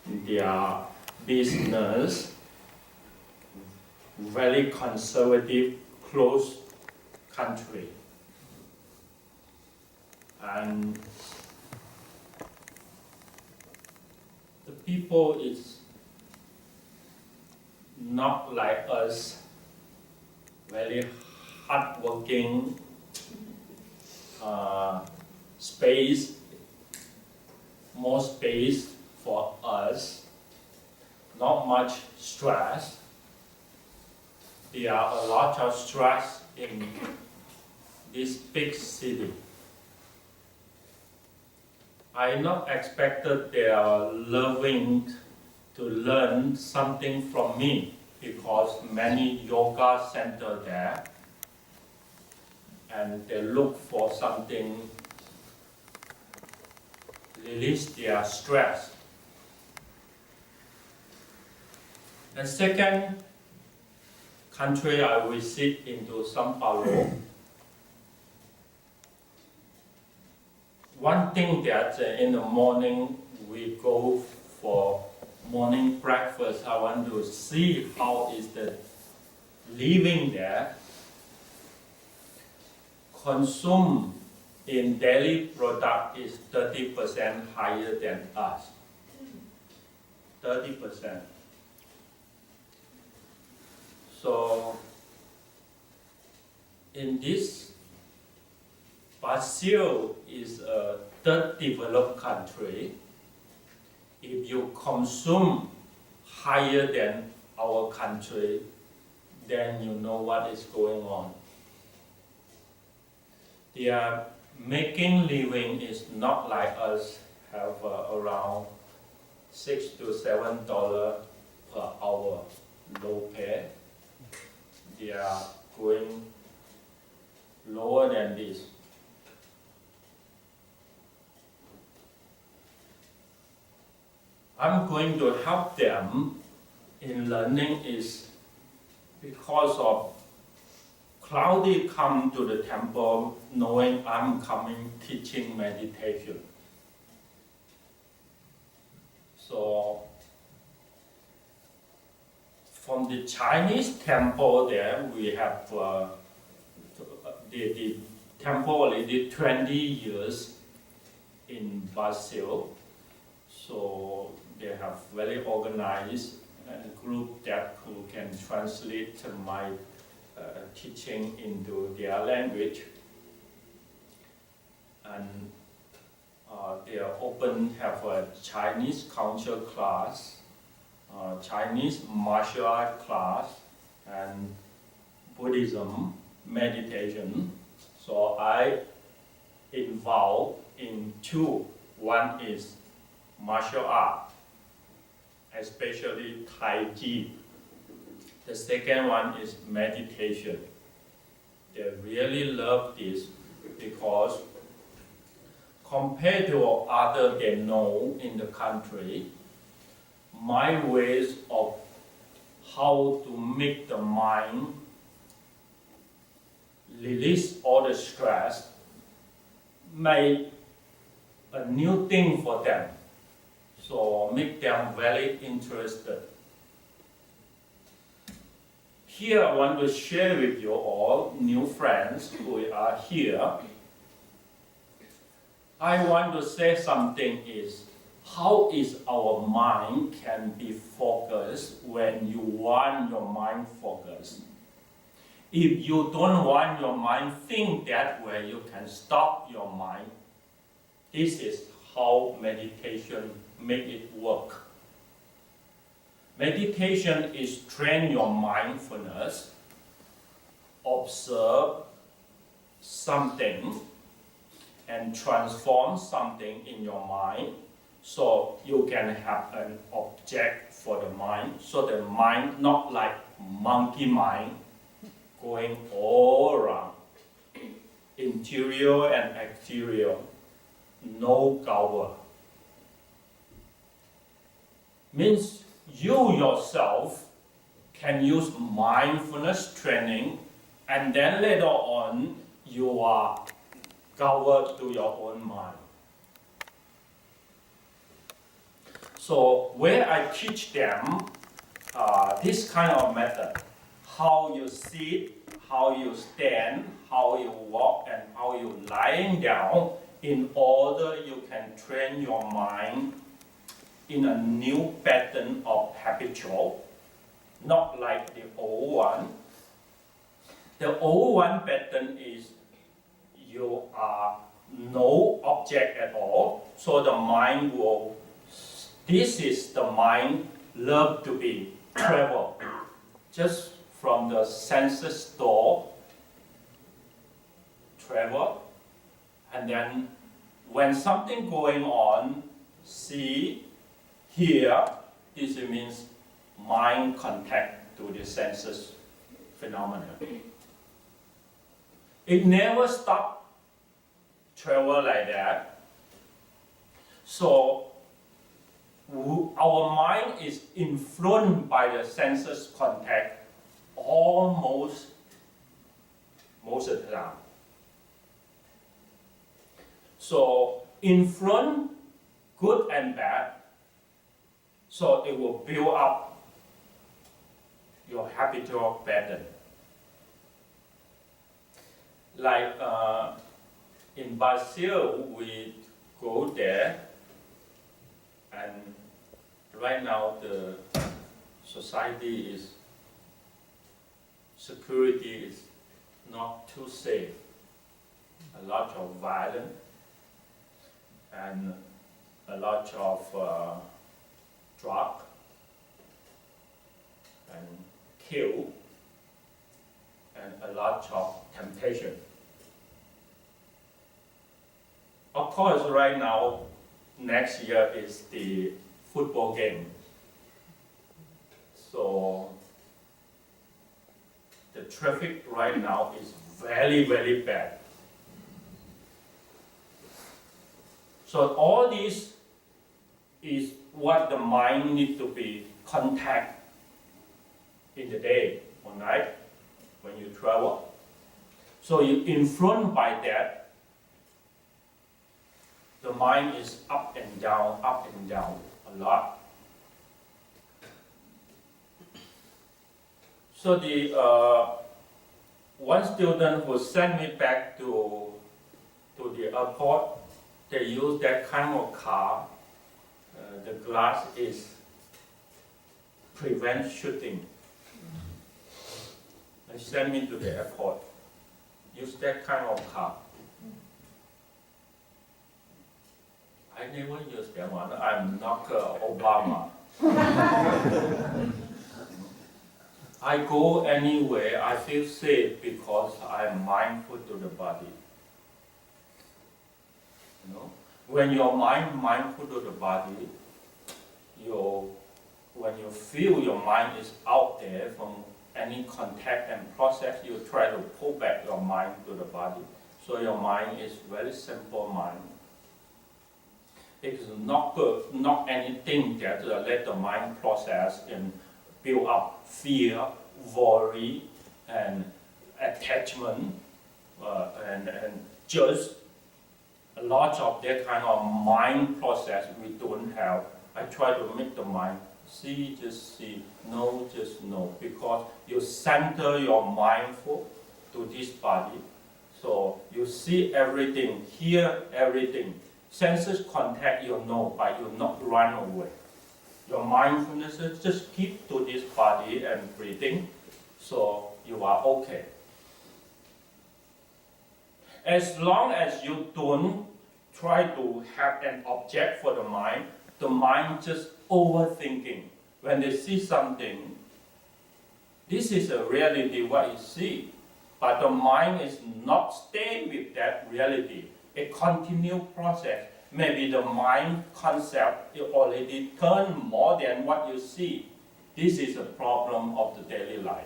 their business, very conservative, closed country. And the people is not like us, very hardworking, space, more space for us, not much stress. There are a lot of stress in this big city. I not expected they are loving to learn something from me because many yoga center there and they look for something release their stress. And second country I visit into Sao Paulo. One thing that in the morning we go for morning breakfast, I want to see how is the living there. Consume in daily product is 30% higher than us. 30%. So in this, Brazil is a third developed country. If you consume higher than our country, then you know what is going on. Their making living is not like us, have around $6 to $7 per hour low pay. They are going lower than this. I'm going to help them in learning is because of Cloudy come to the temple knowing I'm coming teaching meditation. So from the Chinese temple there, we have the temple already 20 years in Brazil. So they have very organized group that who can translate my teaching into their language. And they are open, have a Chinese culture class, Chinese martial art class, and Buddhism meditation. So I involved in two. One is martial art, especially Tai Chi. The second one is meditation. They really love this because compared to other they know in the country, my ways of how to make the mind release all the stress made a new thing for them. So make them very interested. Here I want to share with you all new friends who are here. I want to say something is how is our mind can be focused when you want your mind focused. If you don't want your mind think that way, you can stop your mind. This is how meditation make it work. Meditation is train your mindfulness, observe something, and transform something in your mind so you can have an object for the mind. So the mind not like monkey mind going all around, interior and exterior, no cover. Means you yourself can use mindfulness training and then later on you are covered to your own mind. So where I teach them this kind of method, how you sit, how you stand, how you walk, and how you lying down, in order you can train your mind in a new pattern of habitual, not like the old one. The old one pattern is you are no object at all, so the mind will, this is the mind love to be travel, just from the senses door, travel, and then when something going on, see, hear, this means mind contact to the senses phenomena. It never stop travel like that. So our mind is influenced by the senses contact almost most of the time. So influence, good and bad, so it will build up your habitual pattern. Like in Brazil, we go there, and right now the society is, security is not too safe. A lot of violence and a lot of drug and kill and a lot of temptation. Of course, right now, next year is the football game. So the traffic right now is very, very bad. So all this is what the mind needs to be contact in the day or night when you travel. So you influenced by that, the mind is up and down a lot. So the one student who sent me back to the airport, they use that kind of car. The glass is prevent shooting. They sent me to the airport. Use that kind of car. I never use that one. I'm not Obama. I go anywhere, I feel safe because I'm mindful to the body. You know? When your mindful to the body, when you feel your mind is out there from any contact and process, you try to pull back your mind to the body. So your mind is very simple mind. It is not good, not anything that let the mind process and build up fear, worry, and attachment, and just a lot of that kind of mind process we don't have. I try to make the mind see, just see, know, just know, because you center your mindful to this body, so you see everything, hear everything. Senses contact, you know, but you not run away. Your mindfulness is just keep to this body and breathing, so you are okay. As long as you don't try to have an object for the mind just overthinking. When they see something, this is a reality what you see, but the mind is not staying with that reality. A continual process. Maybe the mind concept is already turned more than what you see. This is a problem of the daily life.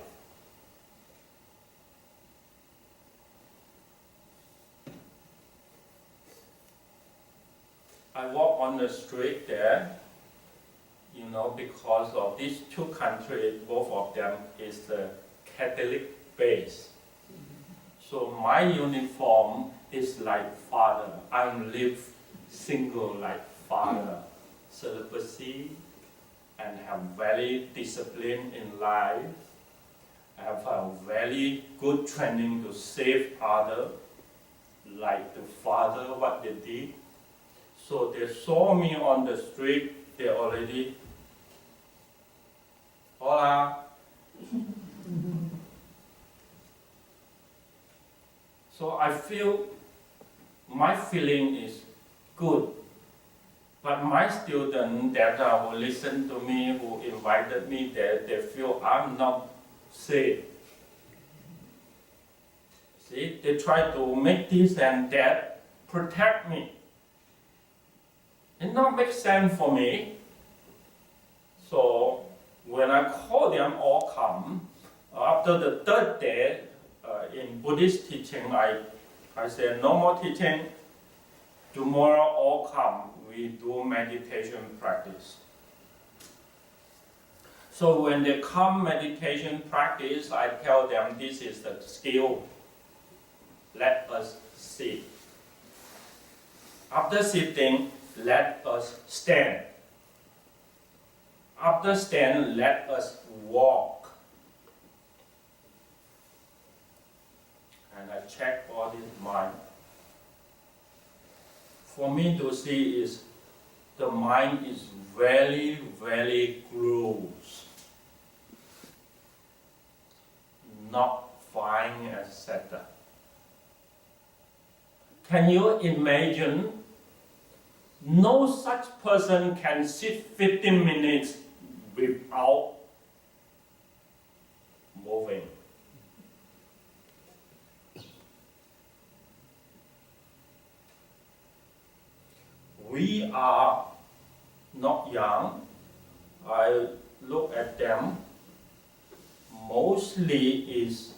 I walk on the street there, because of these two countries, both of them is the Catholic base. So my uniform is like father. I live single like father, celibacy and have very discipline in life, have a very good training to save others, like the father, what they did. So they saw me on the street, they already, hola. So I feel, my feeling is good. But my students that who listen to me, who invited me there, they feel I'm not safe. See, they try to make this and that protect me. It not make sense for me. So when I call them all come, after the third day in Buddhist teaching, I say no more teaching. Tomorrow all come. We do meditation practice. So when they come meditation practice, I tell them this is the skill. Let us sit. After sitting, let us stand. After stand, let us walk. And I check all this mind. For me to see is the mind is very, very close, not fine, etc. Can you imagine? No such person can sit 15 minutes without moving. We are not young. I look at them, mostly is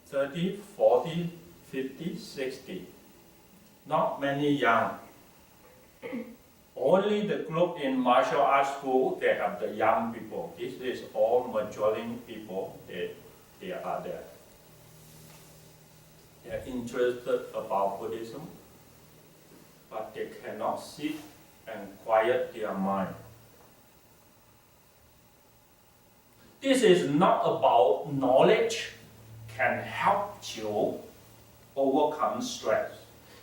30, 40, 50, 60. Not many young. Only the group in martial arts school, they have the young people. This is all maturing people, they are there. They are interested about Buddhism, but they cannot sit and quiet their mind. This is not about knowledge can help you overcome stress.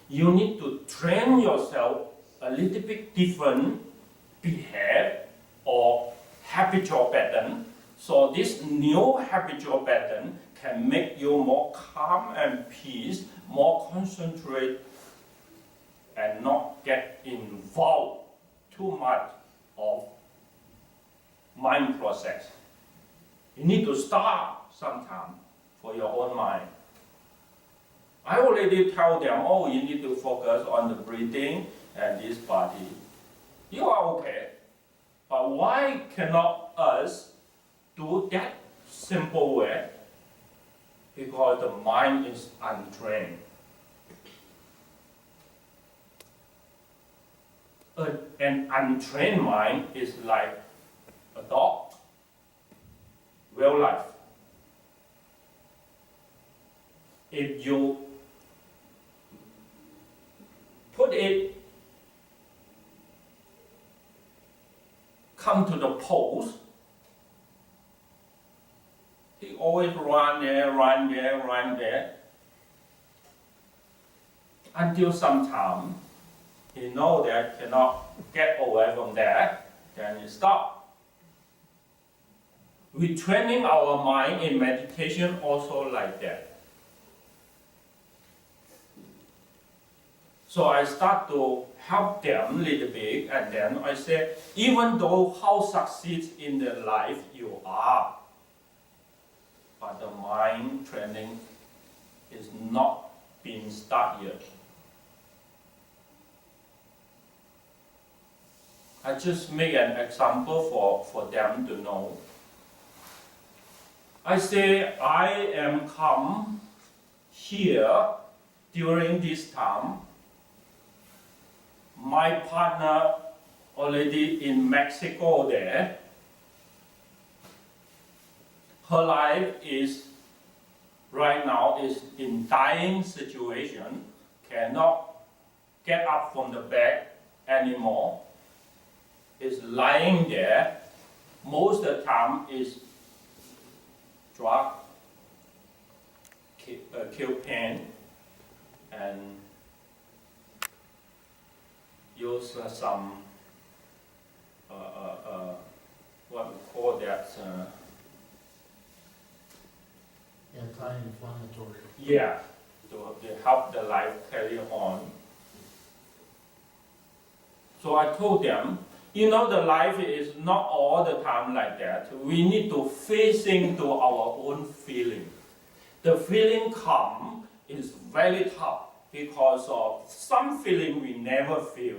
You need to train yourself a little bit different behave or habitual pattern. So this new habitual pattern can make you more calm and peace, more concentrate, and not get involved too much of mind process. You need to stop sometime for your own mind. I already tell them, oh, you need to focus on the breathing and this body. You are okay. But why cannot us do that simple way? Because the mind is untrained. An untrained mind is like a dog, real life. If you put it, come to the post, he always run there, run there, run there, until sometime he know that cannot get away from that, then he stop. We training our mind in meditation also like that. So I start to help them a little bit, and then I say, even though how succeed in the life you are, but the mind training is not being started yet. I just make an example for them to know. I say, I am come here during this time. My partner already in Mexico there. Her life is right now is in dying situation, cannot get up from the bed anymore. is lying there, most of the time is drug, kill pain, and use some what we call that. Anti-inflammatory. Yeah, to help the life carry on. So I told them, the life is not all the time like that. We need to face into our own feeling. The feeling come is very tough because of some feeling we never feel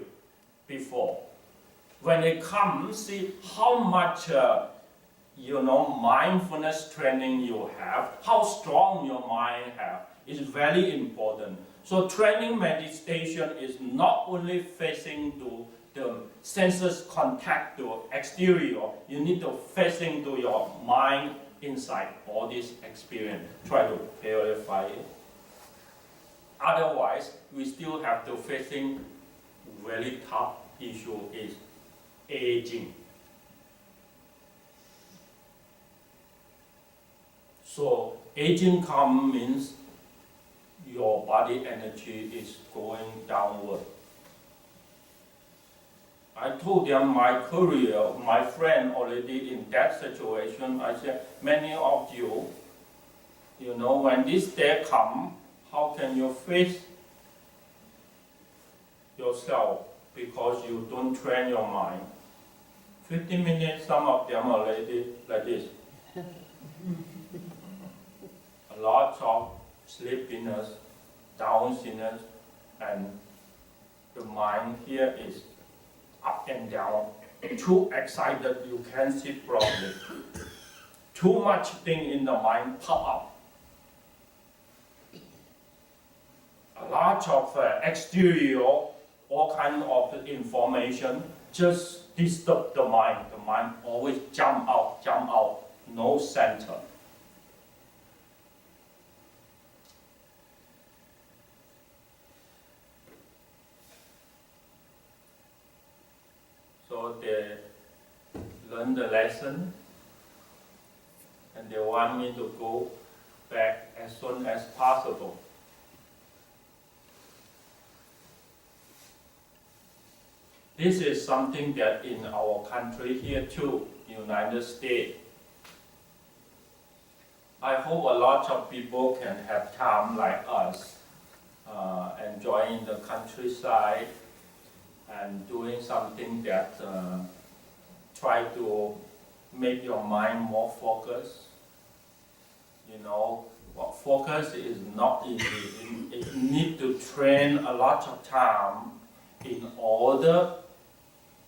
before. When it comes, see how much mindfulness training you have, how strong your mind have, is very important. So training meditation is not only facing to the senses contact to exterior, you need to facing to your mind inside all this experience. Try to purify it. Otherwise, we still have to facing very tough issue is aging. So aging means your body energy is going downward. I told them my career, my friend already in that situation. I said, many of you, when this day comes, how can you face yourself because you don't train your mind? 15 minutes, some of them already like this. A lot of sleepiness, drowsiness, and the mind here is up and down. Too excited, you can't sit properly. Too much thing in the mind pop up. A lot of exterior, all kind of information just disturb the mind. The mind always jump out, no center. So they learn the lesson and they want me to go back as soon as possible. This is something that in our country here too, United States. I hope a lot of people can have time like us, enjoying the countryside and doing something that try to make your mind more focused. Focus is not easy. It need to train a lot of time in order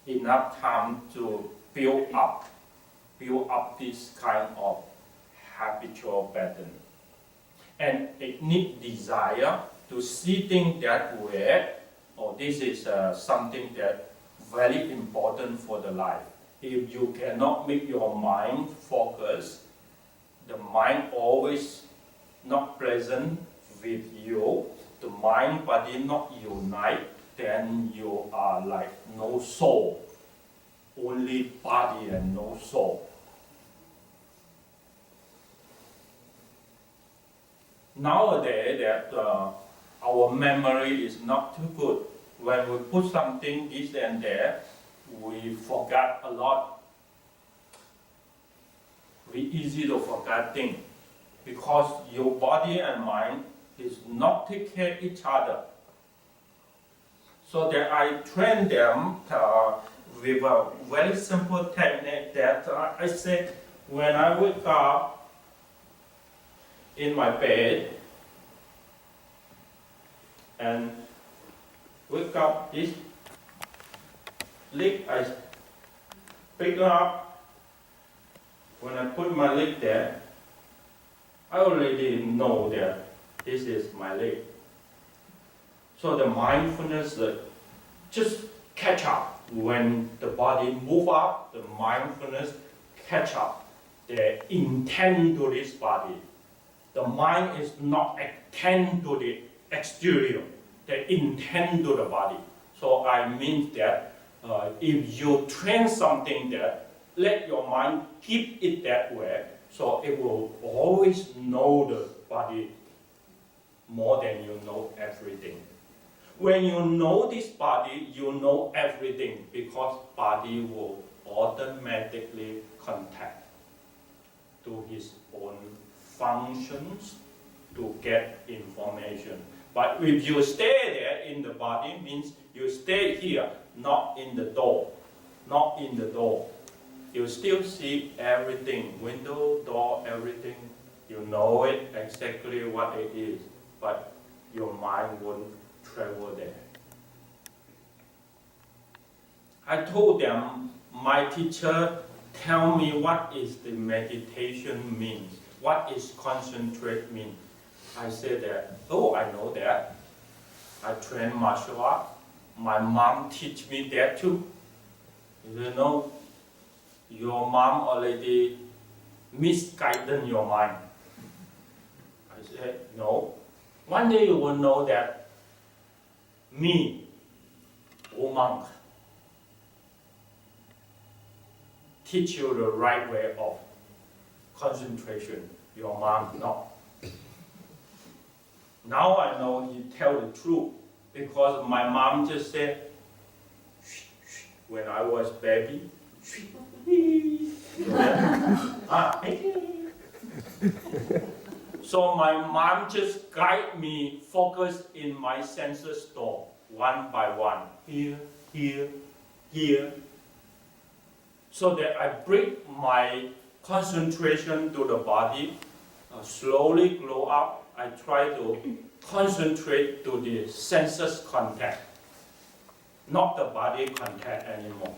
enough time to build up this kind of habitual pattern. And it needs desire to see things that way. This is something that very important for the life. If you cannot make your mind focus, the mind always not present with you, the mind body not unite, then you are like no soul, only body and no soul. Nowadays, that our memory is not too good. When we put something this and there, we forget a lot. We easy to forget things because your body and mind is not take care of each other. So that I train them with a very simple technique that I say when I wake up in my bed and wake up this leg, I pick up. When I put my leg there, I already know that this is my leg. So the mindfulness just catch up. When the body move up, the mindfulness catch up. They intend to this body. The mind is not attend to the exterior. They intend to the body. So I mean that if you train something that let your mind keep it that way, so it will always know the body more than you know everything. When you know this body, you know everything because body will automatically contact to his own functions to get information. But if you stay there in the body, means you stay here, not in the door, not in the door. You still see everything, window, door, everything. You know it exactly what it is, but your mind won't travel there. I told them, my teacher tell me what is the meditation means, what is concentrate mean. I said that, oh, I know that. I train martial art. My mom teach me that too. You know, your mom already misguided your mind. I said, no. One day you will know that me, old monk, teach you the right way of concentration. Your mom, no. Now I know he tell the truth because my mom just said, shh, shh, when I was baby, shh, so my mom just guide me, focus in my senses door, one by one, here, here, here, so that I bring my concentration to the body, slowly grow up. I try to concentrate to the senses contact, not the body contact anymore.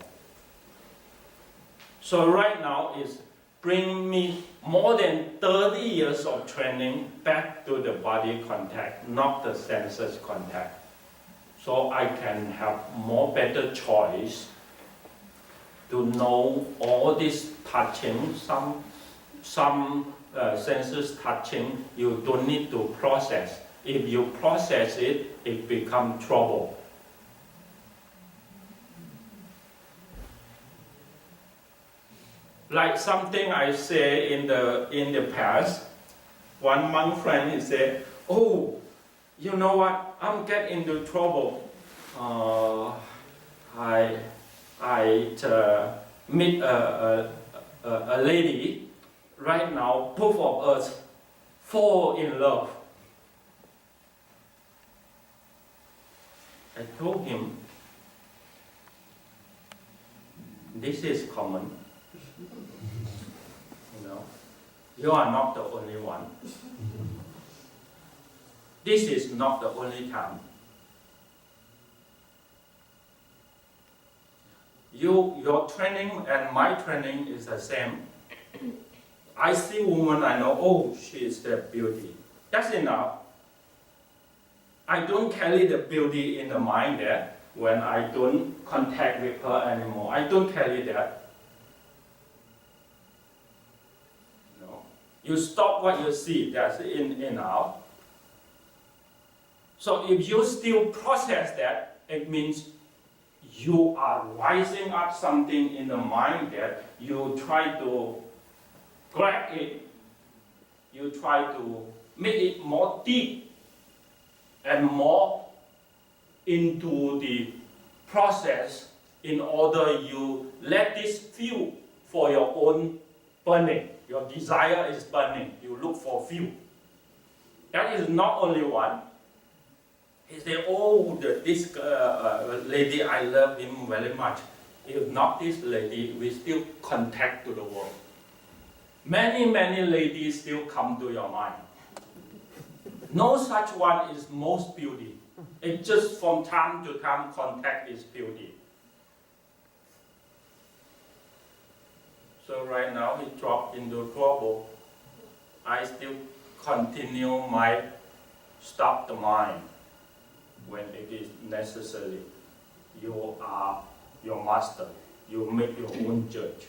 So right now it's bring me more than 30 years of training back to the body contact, not the senses contact. So I can have more better choice to know all this touching, some senses touching, you don't need to process. If you process it, it becomes trouble. Like something I say in the past, one monk friend he said, oh, you know what, I'm getting into trouble. I meet a lady. Right now, both of us fall in love. I told him, this is common. You are not the only one. This is not the only time. Your training and my training is the same. I see woman, I know, oh, she is the beauty. That's enough. I don't carry the beauty in the mind there when I don't contact with her anymore. I don't carry that. No. You stop what you see, that's in and out. So if you still process that, it means you are rising up something in the mind that you try to grab it, you try to make it more deep and more into the process in order you let this fuel for your own burning. Your desire is burning, you look for fuel. That is not only one. He said, oh, this lady, I love him very much. If not this lady, we still contact to the world. Many, many ladies still come to your mind. No such one is most beauty. It just from time to time contact is beauty. So right now he dropped into trouble. I still continue my stop the mind when it is necessary. You are your master. You make your own judge.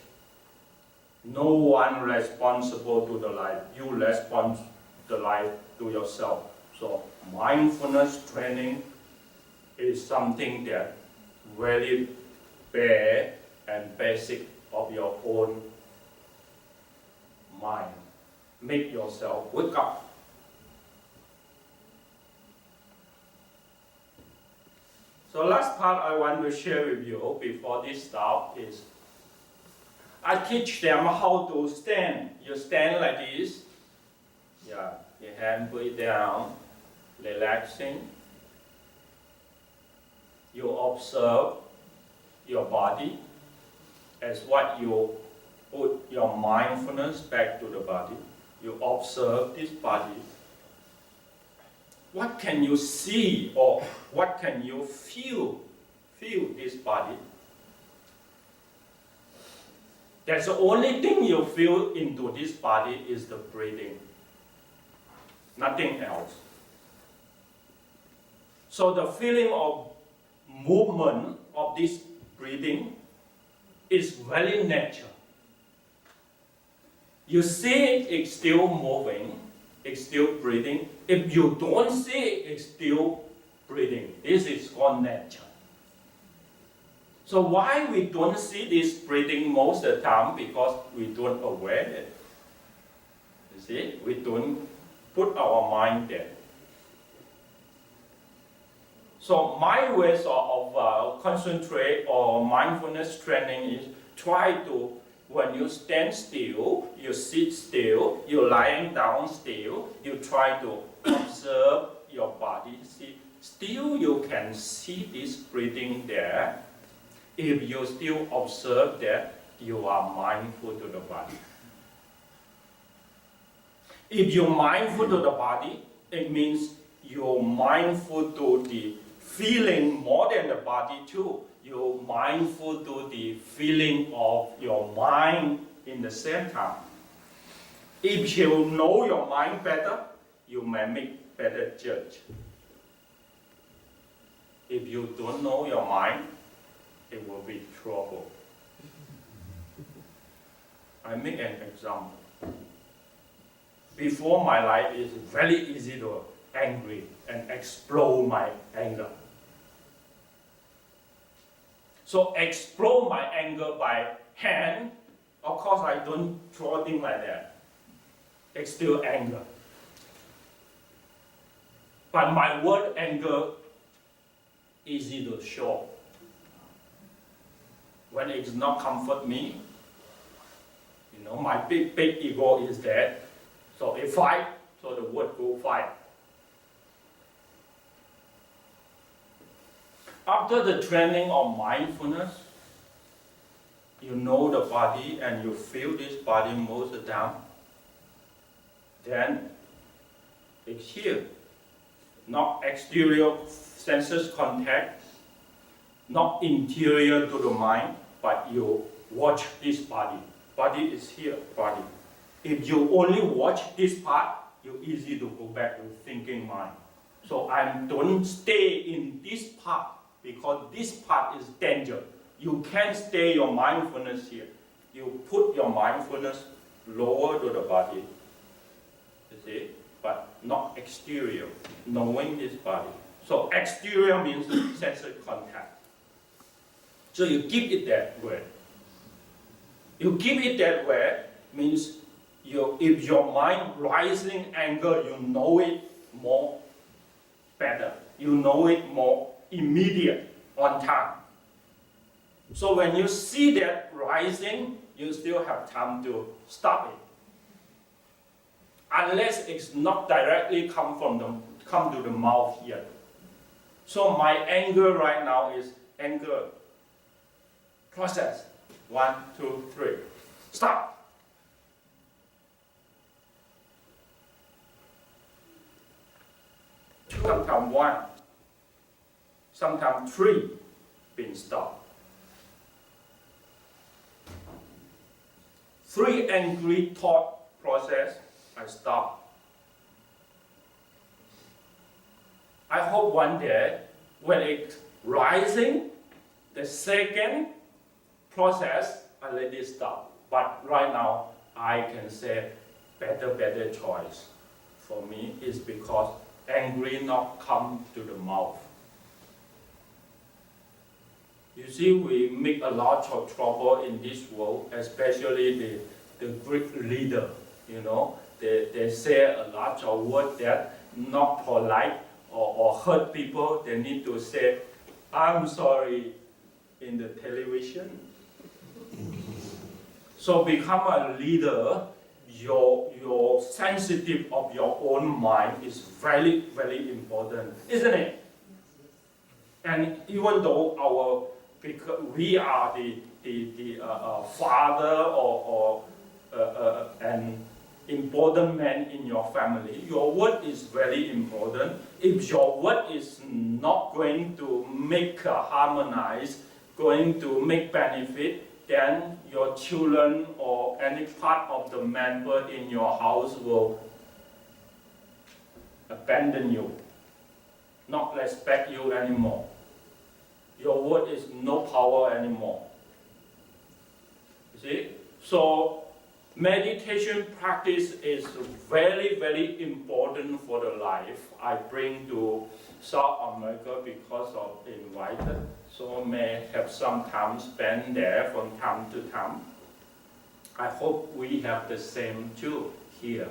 No one responsible to the life. You respond the life to yourself. So mindfulness training is something that very bare and basic of your own mind. Make yourself wake up. So last part I want to share with you before this start is I teach them how to stand. You stand like this. Yeah, your hand breathe down, relaxing. You observe your body as what you put your mindfulness back to the body. You observe this body. What can you see or what can you feel? Feel this body. That's the only thing you feel into this body is the breathing. Nothing else. So the feeling of movement of this breathing is very natural. You see it's still moving, it's still breathing. If you don't see it's still breathing. This is called nature. So why we don't see this breathing most of the time? Because we don't aware it. You see, we don't put our mind there. So my ways of concentrate or mindfulness training is try to, when you stand still, you sit still, you're lying down still, you try to observe your body. See, still you can see this breathing there. If you still observe that, you are mindful to the body. If you're mindful to the body, it means you're mindful to the feeling more than the body too. You're mindful to the feeling of your mind in the same time. If you know your mind better, you may make better judge. If you don't know your mind, it will be trouble. I make an example. Before my life, it's very easy to angry and explode my anger. So explode my anger by hand. Of course, I don't throw things like that. It's still anger. But my word anger easy to show. When it does not comfort me, my big ego is there. So it fight, so the word go fight. After the training of mindfulness, you know the body and you feel this body most of the time. Then it's here. Not exterior senses contact, not interior to the mind, but you watch this body. Body is here, body. If you only watch this part, you're easy to go back to thinking mind. So I don't stay in this part because this part is danger. You can't stay your mindfulness here. You put your mindfulness lower to the body, you see, but not exterior, knowing this body. So exterior means sensory contact. So you keep it that way. You keep it that way means if your mind rising anger, you know it more better. You know it more immediate, on time. So when you see that rising, you still have time to stop it. Unless it's not directly come to the mouth yet. So my anger right now is anger. Process. 1, 2, 3. Stop. Sometimes 1, sometimes 3 being stopped. 3 angry thought process, I stop. I hope one day when it's rising, the second process, I let it stop. But right now, I can say better choice for me is because angry not come to the mouth. You see, we make a lot of trouble in this world, especially the Greek leader, you know. They say a lot of words that not polite or hurt people. They need to say, I'm sorry, in the television. So become a leader, your sensitive of your own mind is very, very important, isn't it? And even though because we are the father or an important man in your family, your word is very important. If your word is not going to make harmonize, going to make benefit, then your children or any part of the member in your house will abandon you, not respect you anymore. Your word is no power anymore. You see? So meditation practice is very, very important for the life. I bring to South America because of invited, so may have some time spent there from time to time. I hope we have the same too here.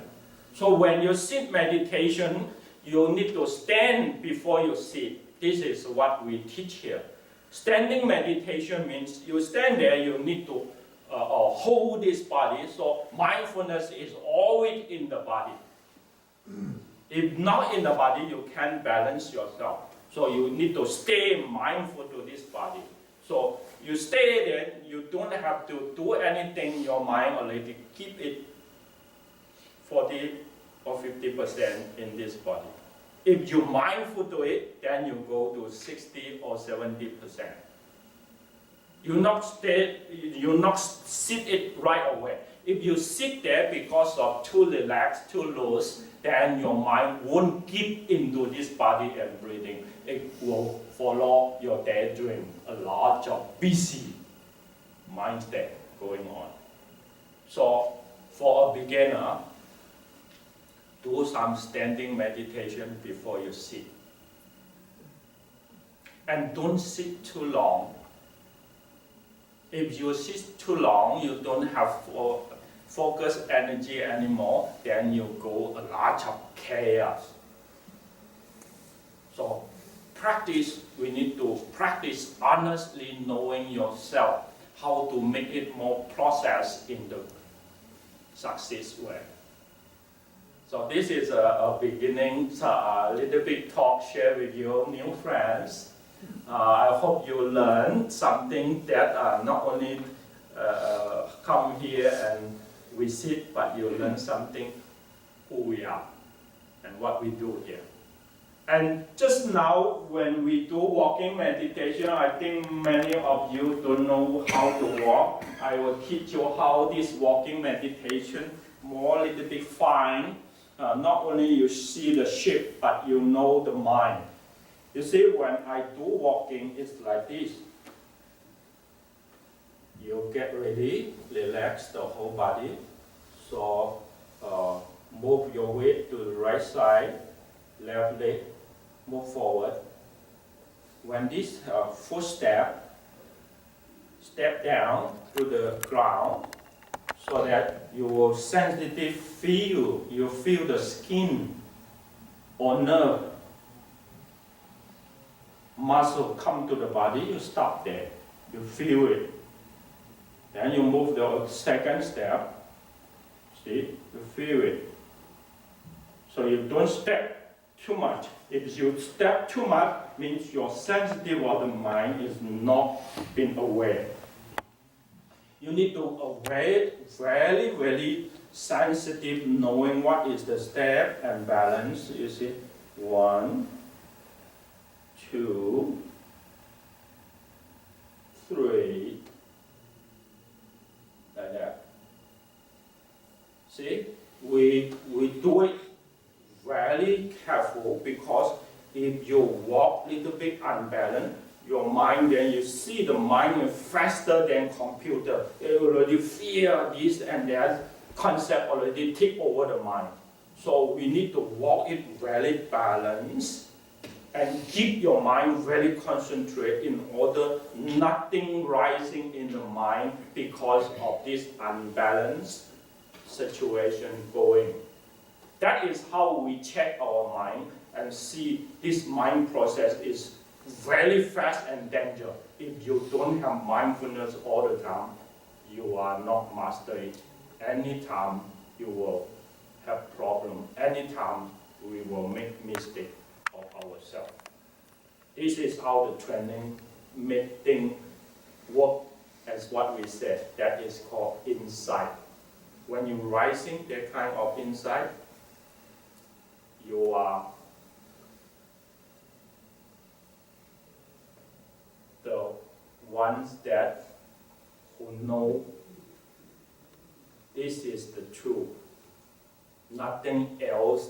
So when you sit meditation, you need to stand before you sit. This is what we teach here. Standing meditation means you stand there, you need to hold this body, so mindfulness is always in the body. If not in the body, you can't balance yourself. So you need to stay mindful to this body. So you stay there, you don't have to do anything, your mind already keep it 40 or 50% in this body. If you're mindful to it, then you go to 60 or 70%. You not sit it right away. If you sit there because of too relaxed, too loose, then your mind won't get into this body and breathing. It will follow your daydream. A lot of busy mindset going on. So for a beginner, do some standing meditation before you sit. And don't sit too long. If you sit too long, you don't have focus energy anymore, then you go a lot of chaos. So practice, we need to practice honestly knowing yourself, how to make it more processed in the success way. So this is a beginning, a little bit talk share with you, new friends. I hope you learn something that not only come here and we sit, but you learn something who we are and what we do here. And just now, when we do walking meditation, I think many of you don't know how to walk. I will teach you how this walking meditation more a little bit fine. Not only you see the shape, but you know the mind. You see, when I do walking, it's like this. You get ready, relax the whole body. So move your weight to the right side, left leg, move forward. When this footstep, step down to the ground, so that you will sensitively feel, you feel the skin or nerve, muscle come to the body, you stop there, you feel it. Then you move the second step, see, you feel it. So you don't step too much. If you step too much, means your sensitive of the mind is not being aware. You need to aware, very, very sensitive, knowing what is the step and balance. You see, 1, 2, 3, like that. See, we do it very careful, because if you walk a little bit unbalanced, your mind, then you see the mind is faster than computer. They already fear this and that concept already take over the mind. So we need to walk it very balanced and keep your mind very concentrated in order nothing rising in the mind because of this unbalanced situation going. That is how we check our mind and see this mind process is very fast and dangerous. If you don't have mindfulness all the time, you are not mastering it. Anytime you will have problem. Anytime we will make mistake of ourselves. This is how the training make things work as what we said. That is called insight. When you're rising that kind of insight, you are the ones that who know this is the truth. Nothing else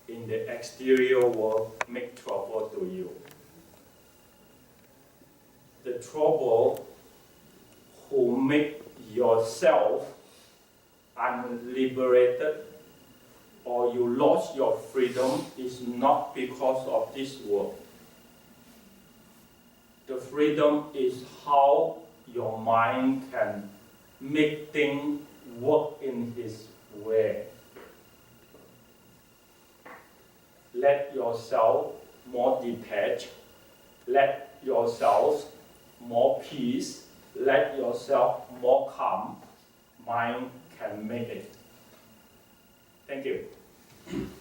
in the exterior world make trouble to you. The trouble who make yourself unliberated or you lost your freedom is not because of this world. The freedom is how your mind can make things work in its way. Let yourself more detached, let yourself more peace, let yourself more calm, mind can make it. Thank you.